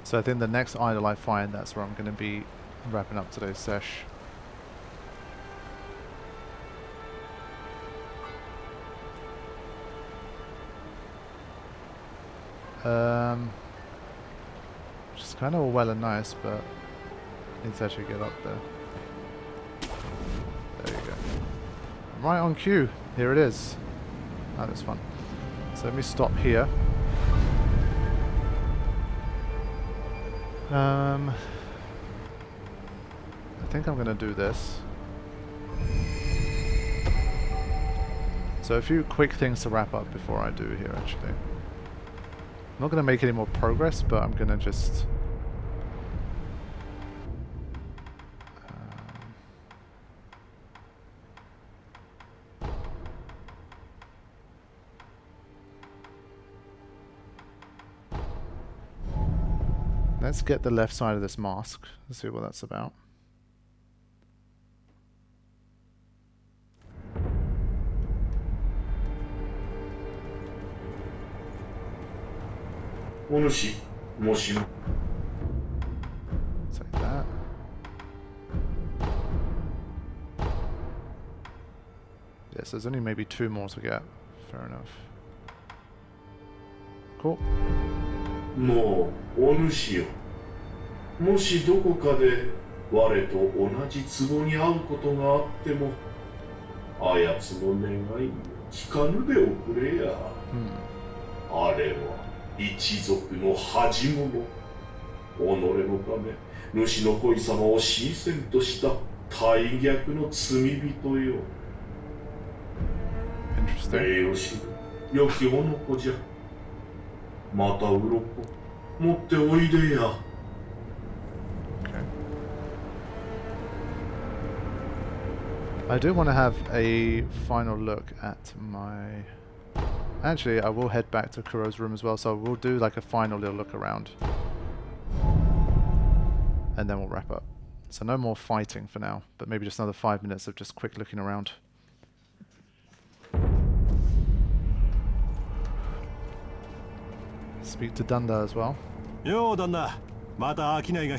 So I think the next idol I find, that's where I'm going to be wrapping up today's sesh. Which is kind of all well and nice, but needs to actually get up there. There you go. Right on cue. Here it is. Oh, that's fun. So let me stop here. I think I'm going to do this. So a few quick things to wrap up before I do here, actually. I'm not going to make any more progress, but I'm going to just... let's get the left side of this mask. Let's see what that's about. Take that. Yes, there's only maybe 2 more to get. Fair enough. Cool. もうお主よ、もしどこかで我と同じ壺に会うことがあっても、あやつの願いを聞かぬでおくれや。あれは一族の恥者。己のため主の恋様を神仙とした大逆の罪人よ。栄養し良きおの子じゃ。また鱗持っておいでや。I do want to have a final look at my... Actually, I will head back to Kuro's room as well, so we'll do like a final little look around. And then we'll wrap up. So no more fighting for now, but maybe just another 5 minutes of just quick looking around. Speak to Dunda as well. Yo, Dunda. Mata akinai ga.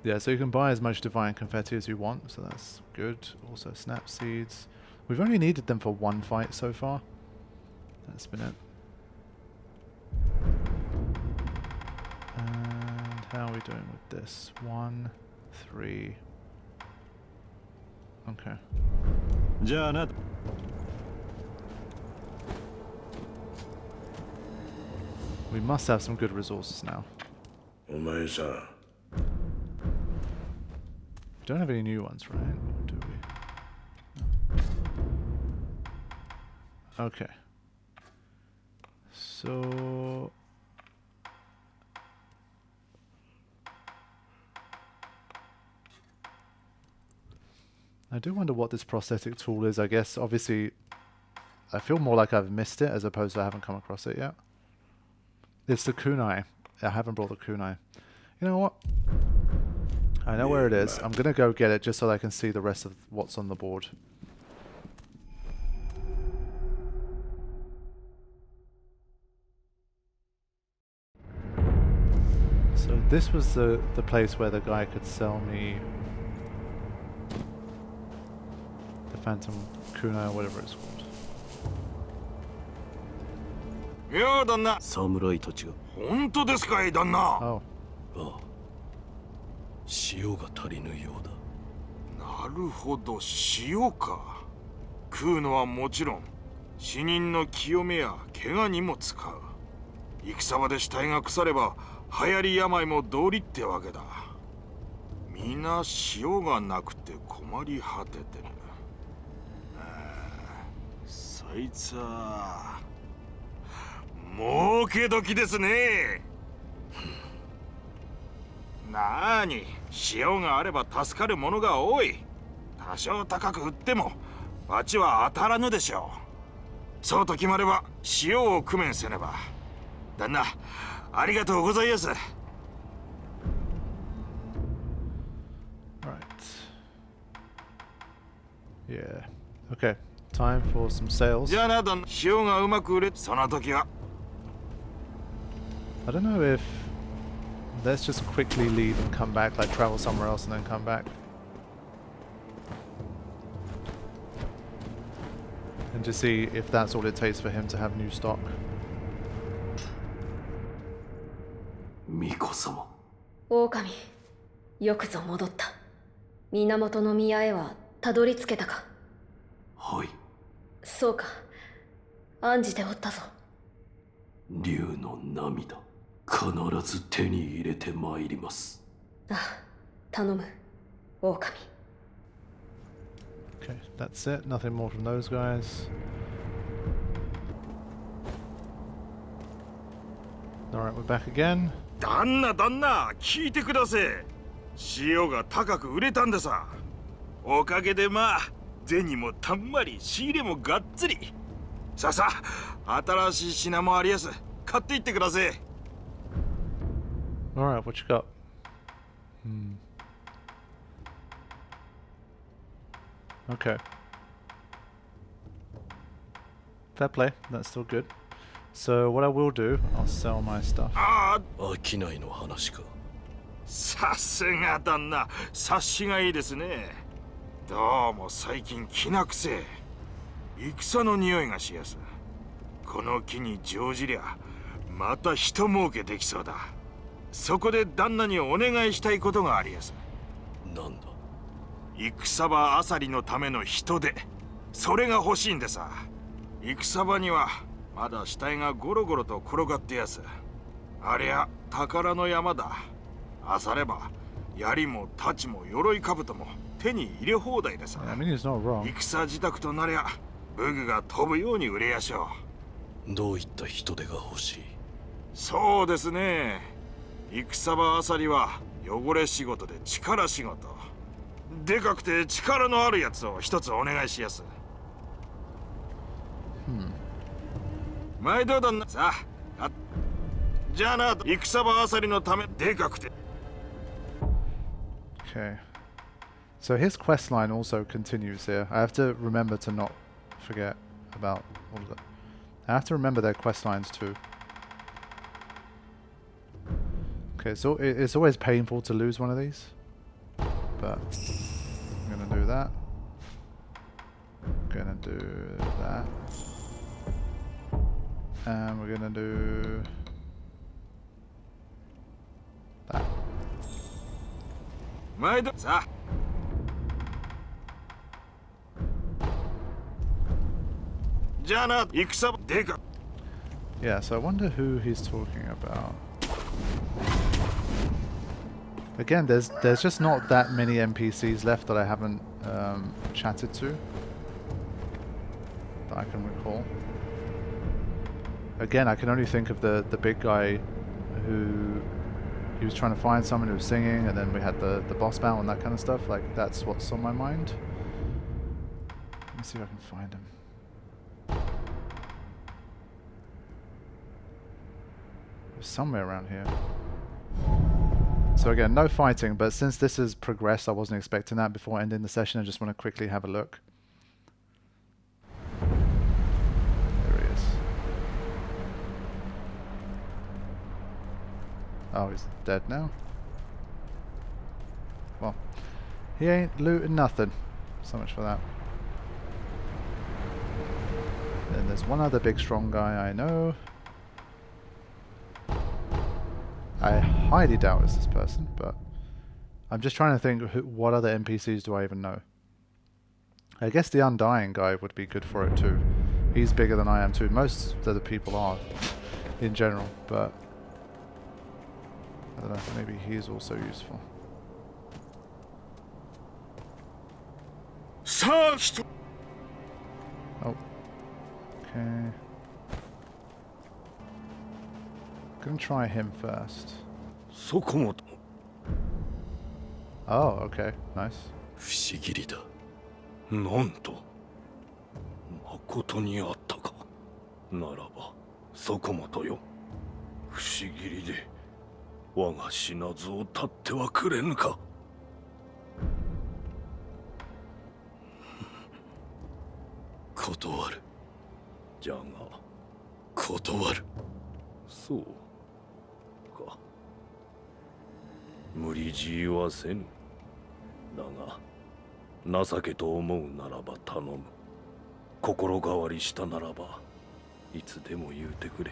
Yeah, so you can buy as much divine confetti as you want, so that's good. Also snap seeds. We've only needed them for 1 fight so far. That's been it. And how are we doing with this? 1, 3. Okay. We must have some good resources now. We don't have any new ones, right? Or do we? No. Okay. So... I do wonder what this prosthetic tool is. I guess, obviously, I feel more like I've missed it as opposed to I haven't come across it yet. It's the kunai. I haven't brought the kunai. You know what? I know where it is. I'm going to go get it just so that I can see the rest of what's on the board. So this was the place where the guy could sell me the Phantom Kunai or whatever it's called. Yeah, Danna. Samurai tochi ga. Honto desu ka, Danna? Oh. 塩が足りぬようだ。なるほど、塩か。食うのはもちろん、死人の清めや怪我にも使う。戦場で死体が腐れば、流行り病も道理ってわけだ。皆塩がなくて困り果ててる。そいつは儲け時ですね。なーに、塩があれば助かるものが多い。多少高く売っても罰は当たらぬでしょう。そうと決まれば塩を工面せねば。旦那、ありがとうございます。Right. Yeah. Okay. Time for some sales. じゃあな、旦那。塩がうまく売れ、その時は。I don't know if... Let's just quickly leave and come back, like travel somewhere else and then come back. And just see if that's all it takes for him to have new stock. 巫女様。狼、よくぞ戻った。源宮へはたどり着けたか。はい。そうか。案じておったぞ。竜の涙、必ず手に入れてまいります。あ、頼む、狼。Okay, that's it. Nothing more from those guys. Alright, we're back again. 旦那、旦那、聞いてください。塩が高く売れたんでさ。おかげでまあ、銭もたんまり、仕入れもがっつり。さあさあ、新しい品もありやす。買っていってください。Alright, what you got? Okay. Fair play, that's still good. So what I will do, I'll sell my stuff. ああ、商いの話か。さすが旦那、察しがいいですね。どうも最近気なくせえ。戦の匂いがしやす。この木に乗じりゃ、また人儲けできそうだ。そこで旦那にお願いしたいことがありやす。なんだ。戦場あさりのための人手、それが欲しいんでさ。戦場にはまだ死体がゴロゴロと転がってやす。ありゃ宝の山だ。あされば槍も太刀も鎧兜も手に入れ放題でさ。I mean, he's not wrong. 戦自宅となりゃ武具が飛ぶように売れやしょう。どういった人手が欲しい？そうですね。戦場あさりは汚れ仕事で力仕事。でかくて力のあるやつを一つお願いしやす。毎度旦那さあ。じゃあな、戦場あさりのためでかくて。Okay. So his quest line also continues here. I have to remember to not forget about all of that. I have to remember their quest lines too. Okay, so it's always painful to lose one of these. But I'm gonna do that. Gonna do that. And we're gonna do that. 毎度さあ。じゃあな、戦でか。Yeah, so I wonder who he's talking about. Again, there's just not that many NPCs left that I haven't chatted to that I can recall. Again, I can only think of the big guy who he was trying to find someone who was singing, and then we had the boss battle and that kind of stuff. Like, that's what's on my mind. Let me see if I can find him. Somewhere around here. So again, no fighting, but since this has progressed, I wasn't expecting that before ending the session. I just want to quickly have a look. There he is. Oh, he's dead now. Well, he ain't looting nothing. So much for that. Then there's one other big strong guy I know. I highly doubt it's this person, but I'm just trying to think what other NPCs do I even know. I guess the Undying guy would be good for it too. He's bigger than I am too. Most of the people are in general, but I don't know, maybe he's also useful. Oh. Okay. Gonna try him first. Oh, okay, nice. 不思議りだ。なんと、誠にあったか。ならば、そこもとよ。不思議りで、我が死なずを立ってはくれぬか。断る。じゃが断る。そうか。無理強いはせぬ。だが情けと思うならば頼む。心変わりしたならばいつでも言うてくれ。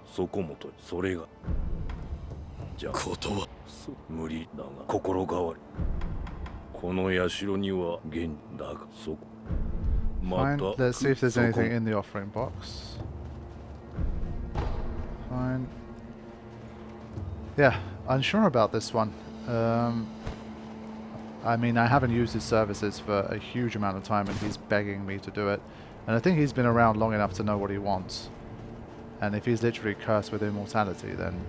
そこもとそれがじゃ断る。無理だが心変わり。この社には現だがそこ。ま Fine. た Let's see if there's そこ anything in the offering box. Fine. Yeah, unsure about this one. I mean, I haven't used his services for a huge amount of time and he's begging me to do it. And I think he's been around long enough to know what he wants. And if he's literally cursed with immortality, then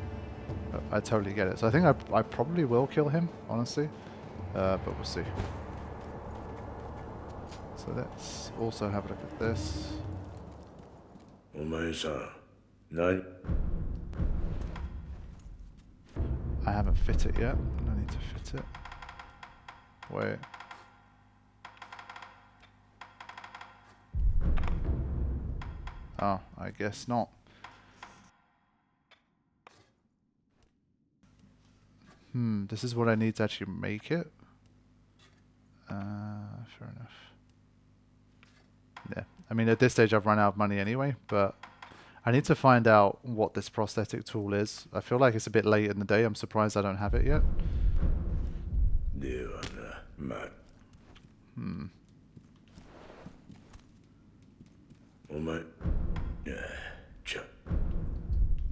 I totally get it. So I think I probably will kill him, honestly. But we'll see. So let's also have a look at this. お前さん、何 I haven't fit it yet. I need to fit it. Wait. Oh, I guess not. This is what I need to actually make it. Fair enough. Yeah, I mean at this stage I've run out of money anyway, but I need to find out what this prosthetic tool is. I feel like it's a bit late in the day. I'm surprised I don't have it yet. ではな、まあ。お前、ちゃ。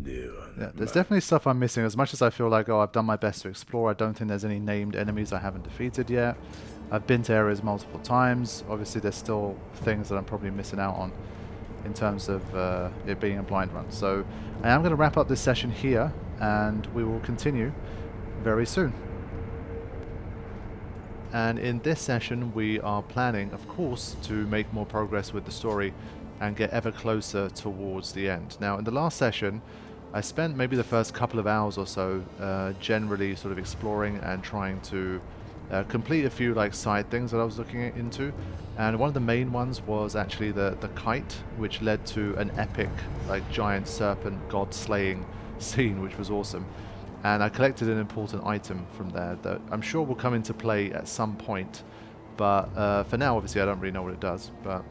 Yeah, there's definitely stuff I'm missing. As much as I feel like, oh, I've done my best to explore, I don't think there's any named enemies I haven't defeated yet. I've been to areas multiple times. Obviously, there's still things that I'm probably missing out on in terms of it being a blind run. So I am going to wrap up this session here, and we will continue very soon. And in this session, we are planning, of course, to make more progress with the story and get ever closer towards the end. Now, in the last session, I spent maybe the first couple of hours or so generally sort of exploring and trying to complete a few like side things that I was looking into, and one of the main ones was actually the kite, which led to an epic like giant serpent god slaying scene, which was awesome. And I collected an important item from there that I'm sure will come into play at some point, but for now obviously I don't really know what it does. But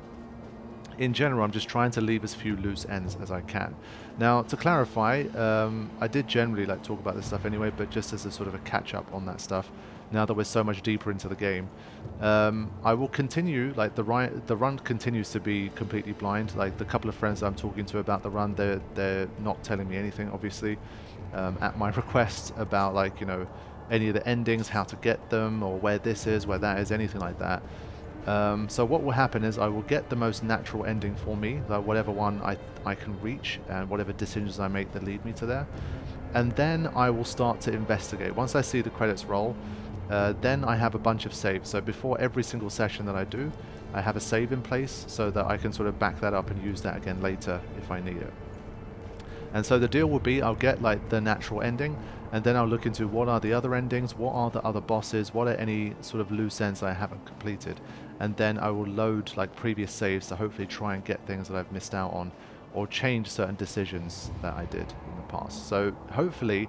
in general, I'm just trying to leave as few loose ends as I can. Now, to clarify, I did generally like talk about this stuff anyway, but just as a sort of a catch-up on that stuff, now that we're so much deeper into the game, I will continue, like the run continues to be completely blind. Like the couple of friends that I'm talking to about the run, they're not telling me anything, obviously, at my request about like, you know, any of the endings, how to get them, or where this is, where that is, anything like that. So what will happen is I will get the most natural ending for me, like whatever one I can reach and whatever decisions I make that lead me to there. And then I will start to investigate. Once I see the credits roll, then I have a bunch of saves. So before every single session that I do, I have a save in place so that I can sort of back that up and use that again later if I need it. And so the deal will be I'll get like the natural ending, and then I'll look into what are the other endings, what are the other bosses, what are any sort of loose ends I haven't completed, and then I will load like previous saves to hopefully try and get things that I've missed out on or change certain decisions that I did in the past. So hopefully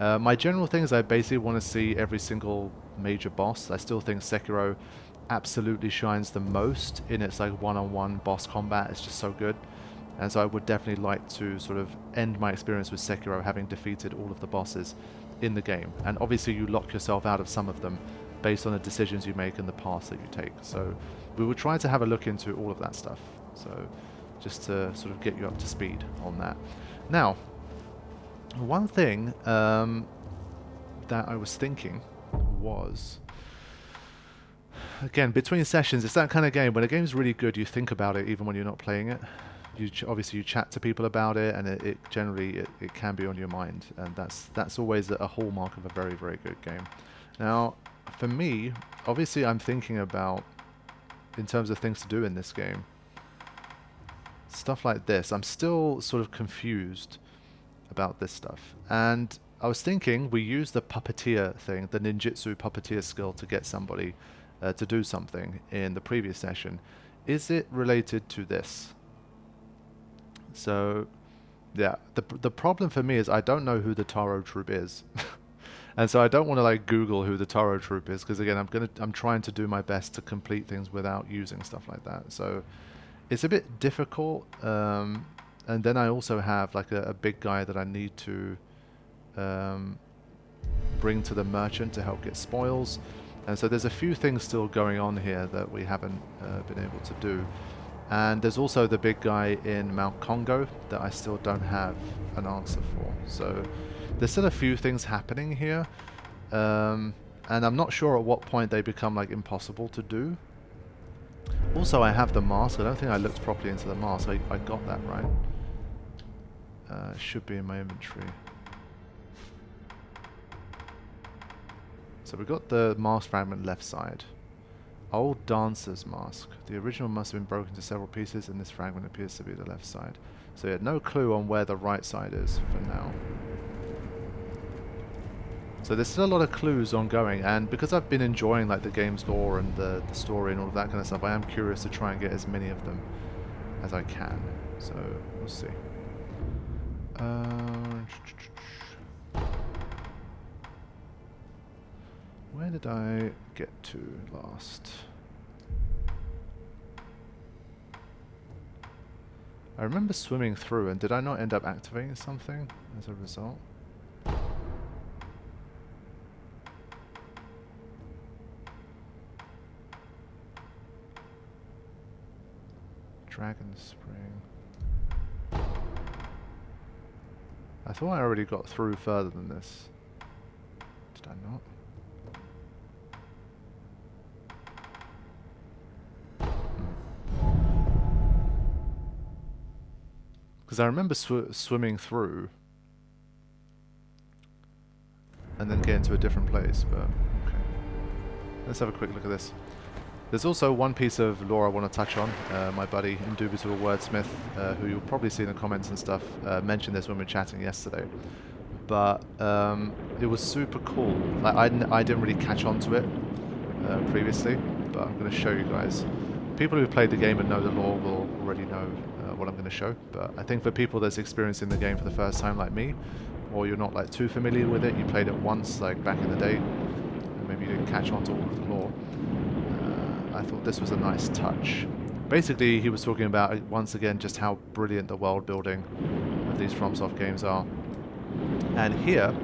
my general thing is I basically want to see every single major boss. I still think Sekiro absolutely shines the most in its like one-on-one boss combat. It's just so good. And so I would definitely like to sort of end my experience with Sekiro having defeated all of the bosses in the game. And obviously you lock yourself out of some of them based on the decisions you make and the paths that you take. So we will try to have a look into all of that stuff. So just to sort of get you up to speed on that. Now, one thing that I was thinking was, again, between sessions, it's that kind of game. When a game's really good, you think about it even when you're not playing it. Obviously you chat to people about it, and it generally can be on your mind, and that's always a hallmark of a very, very good game. Now, for me, obviously I'm thinking about, in terms of things to do in this game, stuff like this. I'm still sort of confused about this stuff, and I was thinking we use the puppeteer thing, the ninjutsu puppeteer skill to get somebody to do something in the previous session. Is it related to this? So, yeah, the problem for me is I don't know who the Taro Troop is. And so I don't want to like Google who the Taro Troop is, because again I'm trying to do my best to complete things without using stuff like that. So it's a bit difficult. And then I also have like a big guy that I need to bring to the merchant to help get spoils. And so there's a few things still going on here that we haven't been able to do. And there's also the big guy in Mount Congo that I still don't have an answer for. So there's still a few things happening here. And I'm not sure at what point they become like impossible to do. Also, I have the mask. I don't think I looked properly into the mask. I got that right. It should be in my inventory. So we got the mask fragment left side. Old dancer's mask. The original must have been broken to several pieces, and this fragment appears to be the left side. So we had no clue on where the right side is for now. So there's still a lot of clues ongoing, and because I've been enjoying like the game's lore and the story and all of that kind of stuff, I am curious to try and get as many of them as I can. So we'll see. Where did I get to last? I remember swimming through, and did I not end up activating something as a result? Dragon Spring. I thought I already got through further than this. Did I not? Because I remember swimming through and then getting to a different place, but okay. Let's have a quick look at this. There's also one piece of lore I want to touch on. My buddy, Indubitable Wordsmith, who you'll probably see in the comments and stuff, mentioned this when we were chatting yesterday. But it was super cool. Like, I didn't really catch on to it previously, but I'm going to show you guys. People who played the game and know the lore will already know what I'm going to show. But I think for people that's experiencing the game for the first time like me, or you're not like too familiar with it, you played it once like back in the day, and maybe you didn't catch on to all of the lore. I thought this was a nice touch. Basically, he was talking about, once again, just how brilliant the world building of these Fromsoft games are. And here,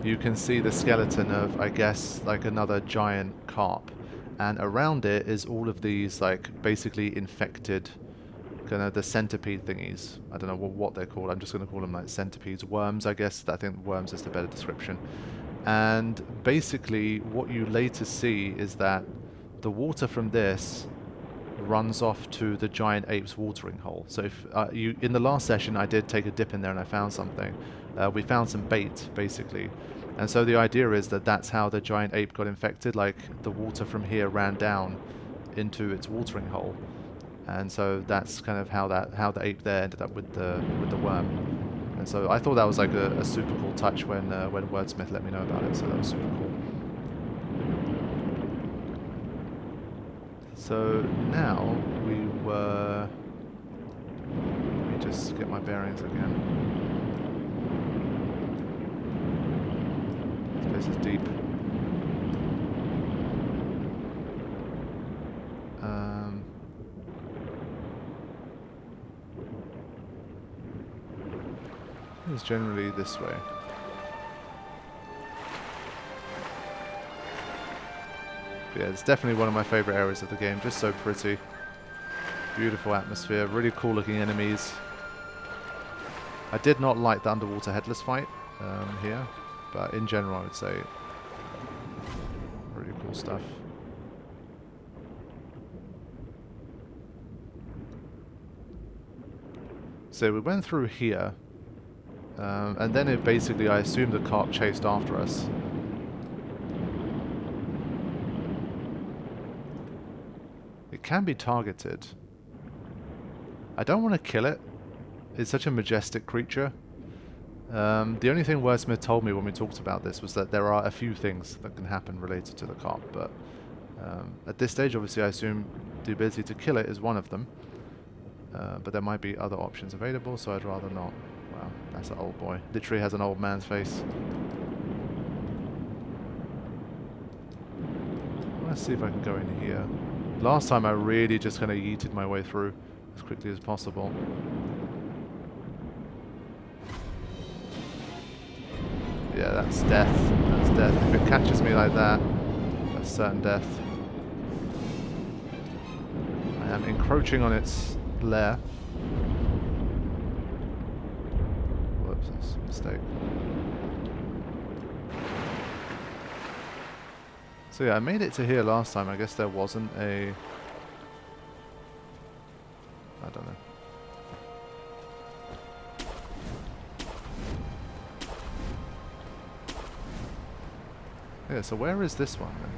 you can see the skeleton of, I guess, like another giant carp. And around it is all of these, like, basically infected, kind of the centipede thingies. I don't know what they're called. I'm just going to call them, like, centipedes. Worms, I guess. I think worms is the better description. And basically, what you later see is that the water from this runs off to the giant ape's watering hole. So if in the last session I did take a dip in there and I found something. We found some bait, basically. And so the idea is that that's how the giant ape got infected. Like, the water from here ran down into its watering hole. And so that's kind of how the ape there ended up with the worm. And so I thought that was like a super cool touch when Wordsmith let me know about it. So that was super cool. So now we were... Let me just get my bearings again. This place is deep. It's generally this way. Yeah, it's definitely one of my favorite areas of the game. Just so pretty. Beautiful atmosphere. Really cool looking enemies. I did not like the underwater headless fight here. But in general, I would say really cool stuff. So we went through here. And then it basically, I assume the carp chased after us. It can be targeted. I don't want to kill it. It's such a majestic creature. The only thing Wordsmith told me when we talked about this was that there are a few things that can happen related to the carp, but at this stage, obviously, I assume the ability to kill it is one of them. But there might be other options available, so I'd rather not. Wow, that's an old boy. Literally has an old man's face. Let's see if I can go in here. Last time I really just kind of yeeted my way through as quickly as possible. Yeah, that's death. That's death. If it catches me like that, that's certain death. I am encroaching on its lair. Whoops, that's a mistake. So yeah, I made it to here last time. I guess there wasn't a... I don't know. Yeah, so where is this one then?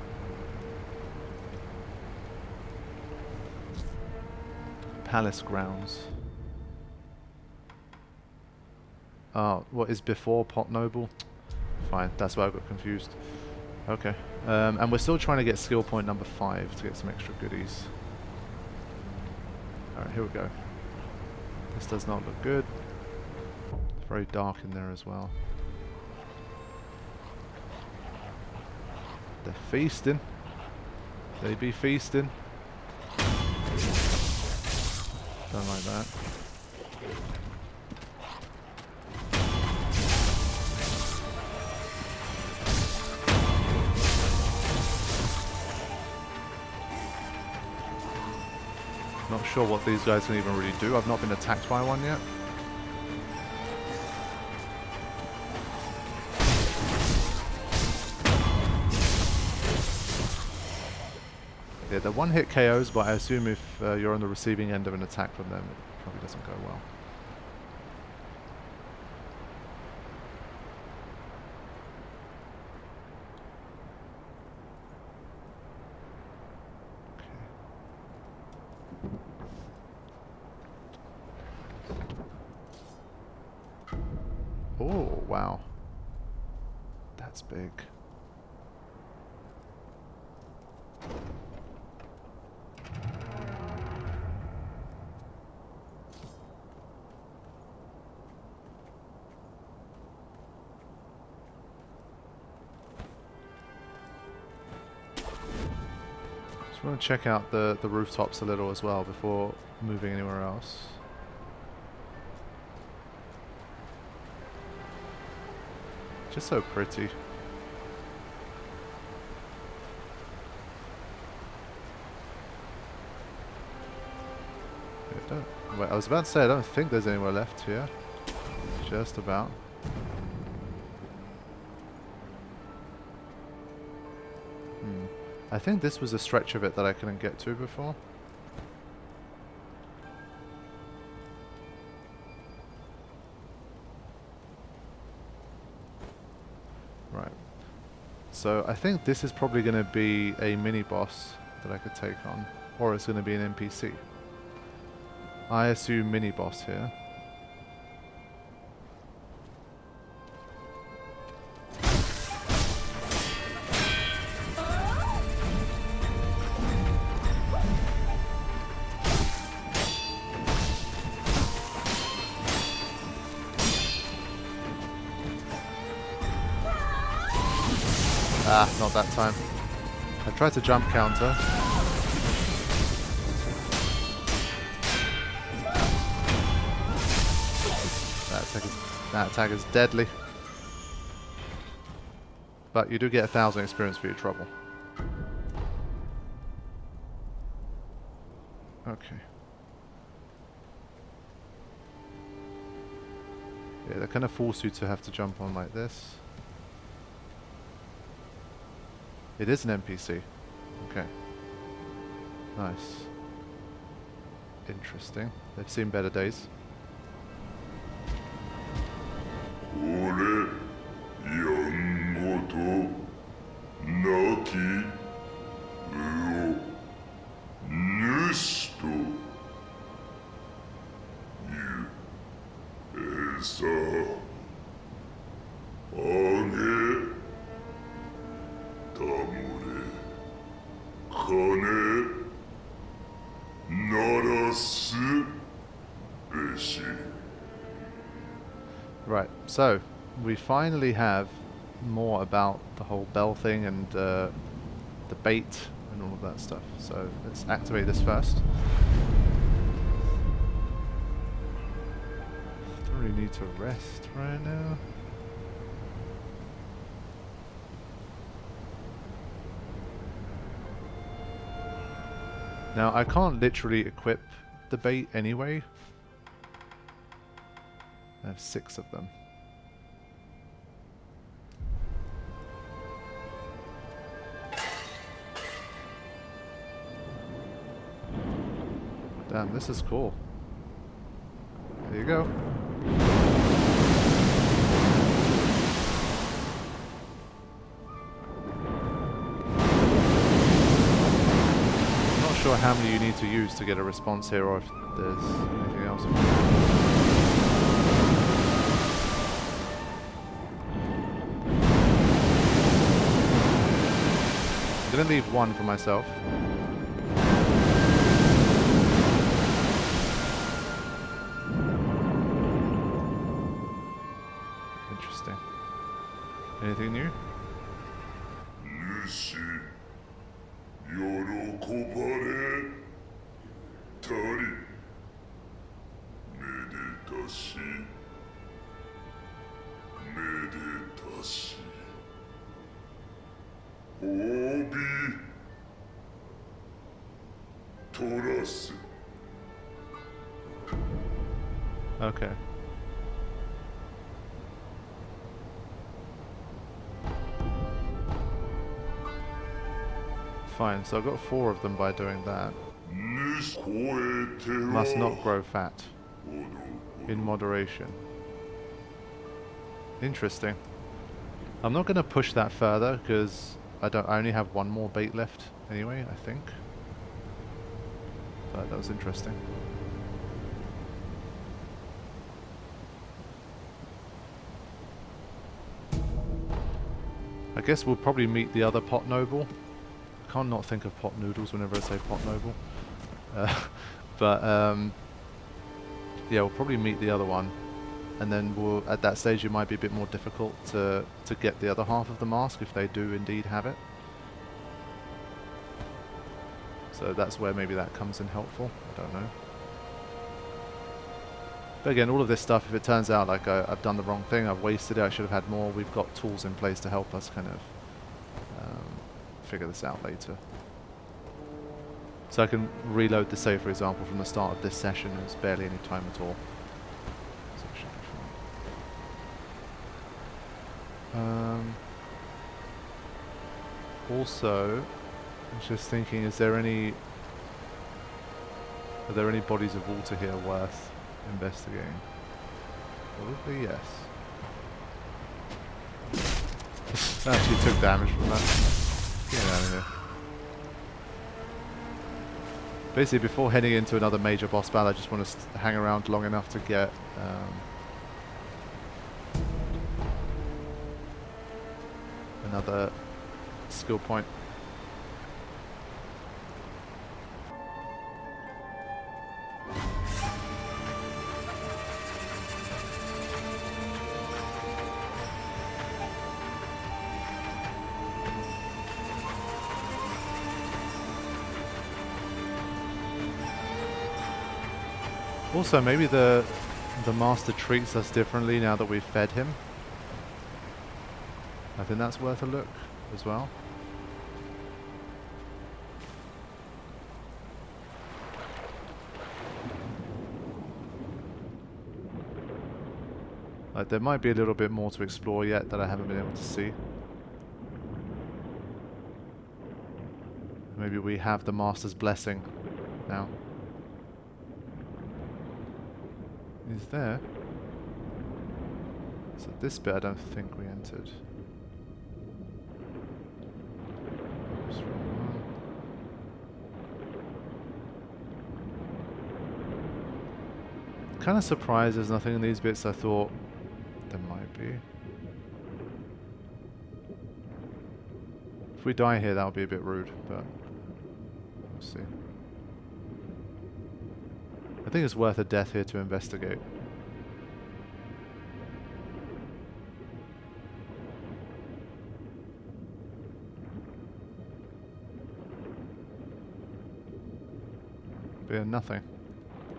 Palace grounds. Oh, what is before Pot Noble? Fine, that's why I got confused. Okay. And we're still trying to get skill point number 5 to get some extra goodies. Alright, here we go. This does not look good. It's very dark in there as well. They're feasting. They be feasting. Don't like that. Not sure what these guys can even really do. I've not been attacked by one yet. Yeah, they're one-hit KOs, but I assume if you're on the receiving end of an attack from them, it probably doesn't go well. Oh, wow. That's big. I want to check out the rooftops a little as well before moving anywhere else. Just so pretty. Wait, I was about to say I don't think there's anywhere left here. Just about. I think this was a stretch of it that I couldn't get to before. Right. So I think this is probably going to be a mini-boss that I could take on. Or it's going to be an NPC. I assume mini-boss here. Ah, not that time. I tried to jump counter. That attack is deadly. But you do get 1,000 experience for your trouble. Okay. Yeah, they kind of force you to have to jump on like this. It is an NPC. Okay. Nice. Interesting. They've seen better days. 俺やんごとなきうを主という餌金鳴らすべし。 Right, so we finally have more about the whole bell thing and the bait and all of that stuff. So let's activate this first. Don't really need to rest right now. Now I can't literally equip the bait anyway. I have 6 of them. Damn, this is cool. There you go. I'm not sure how many you need to use to get a response here, or if there's anything else. I'm gonna leave 1 for myself. Interesting. Anything new? 主、喜ばれたり、めでたし、めでたし、褒美取らす。 Okay. Fine, so I got 4 of them by doing that. Must not grow fat. In moderation. Interesting. I'm not going to push that further because I only have 1 more bait left anyway, I think. But that was interesting. I guess we'll probably meet the other pot noble. I can't not think of pot noodles whenever I say pot noble. Yeah, we'll probably meet the other one, and then we'll, at that stage it might be a bit more difficult to get the other half of the mask if they do indeed have it. So that's where maybe that comes in helpful. I don't know. But again, all of this stuff, if it turns out like I've done the wrong thing, I've wasted it, I should have had more, we've got tools in place to help us kind of figure this out later. So I can reload the save, for example, from the start of this session. There's barely any time at all. So it should be fine. Also, I was just thinking, are there any bodies of water here worth investigating? Probably yes. I actually took damage from that. Get out of here. Basically, before heading into another major boss battle, I just want to hang around long enough to get another skill point. Also, maybe the master treats us differently now that we've fed him. I think that's worth a look as well. Like, there might be a little bit more to explore yet that I haven't been able to see. Maybe we have the master's blessing now. Is there? So this bit I don't think we entered. Oops, wrong one. Kind of surprised there's nothing in these bits. I thought there might be. If we die here, that would be a bit rude, but see. I think it's worth a death here to investigate. But yeah, nothing.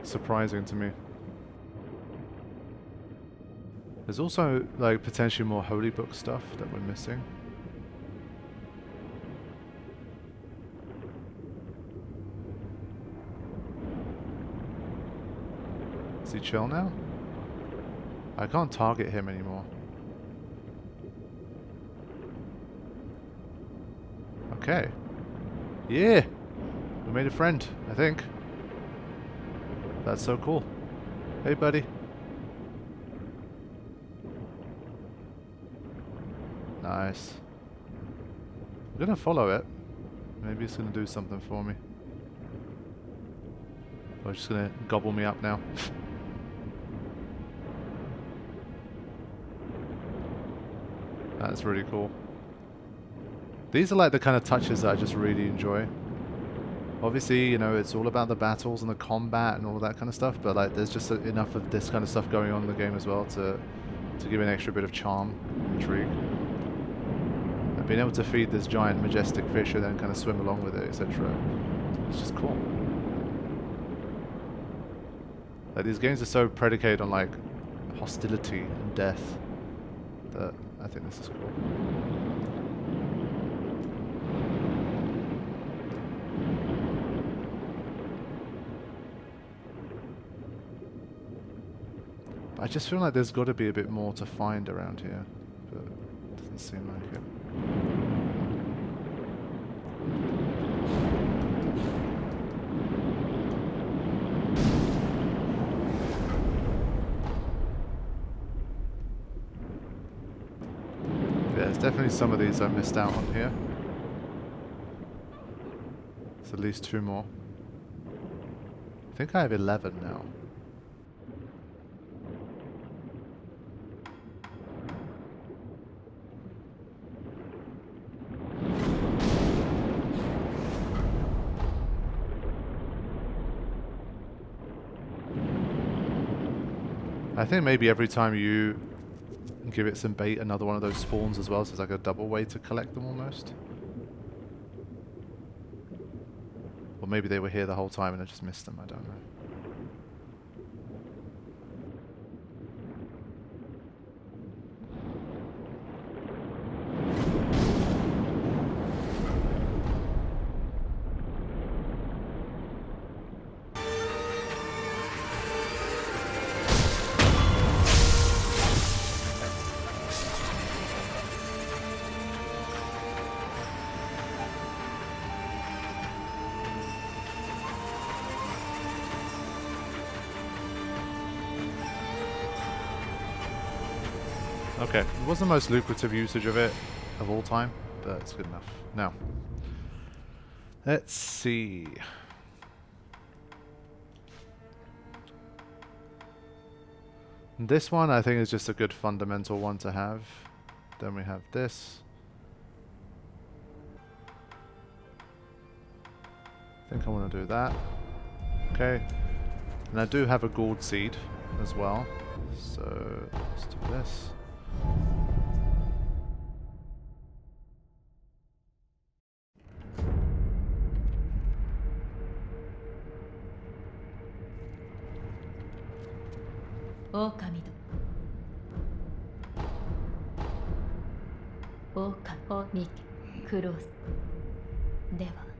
Surprising to me. There's also like potentially more holy book stuff that we're missing. Is he chill now? I can't target him anymore. Okay. Yeah! We made a friend, I think. That's so cool. Hey, buddy. Nice. I'm gonna follow it. Maybe it's gonna do something for me. Or it's just gonna gobble me up now. That's really cool. These are like the kind of touches that I just really enjoy. Obviously, you know, it's all about the battles and the combat and all that kind of stuff, but like there's just enough of this kind of stuff going on in the game as well to give an extra bit of charm, intrigue. And being able to feed this giant majestic fish and then kind of swim along with it, etc. It's just cool. Like these games are so predicated on like hostility and death that I think this is cool. I just feel like there's got to be a bit more to find around here, but it doesn't seem like it. Yeah, there's definitely some of these I missed out on here. There's at least 2 more. I think I have 11 now. I think maybe every time you give it some bait, another one of those spawns as well, so it's like a double way to collect them almost. Or maybe they were here the whole time and I just missed them, I don't know. Okay, it was the most lucrative usage of it of all time, but it's good enough. Now, let's see. This one I think is just a good fundamental one to have. Then we have this. I think I want to do that. Okay. And I do have a gourd seed as well. So let's do this. Orphaned. Kuro. では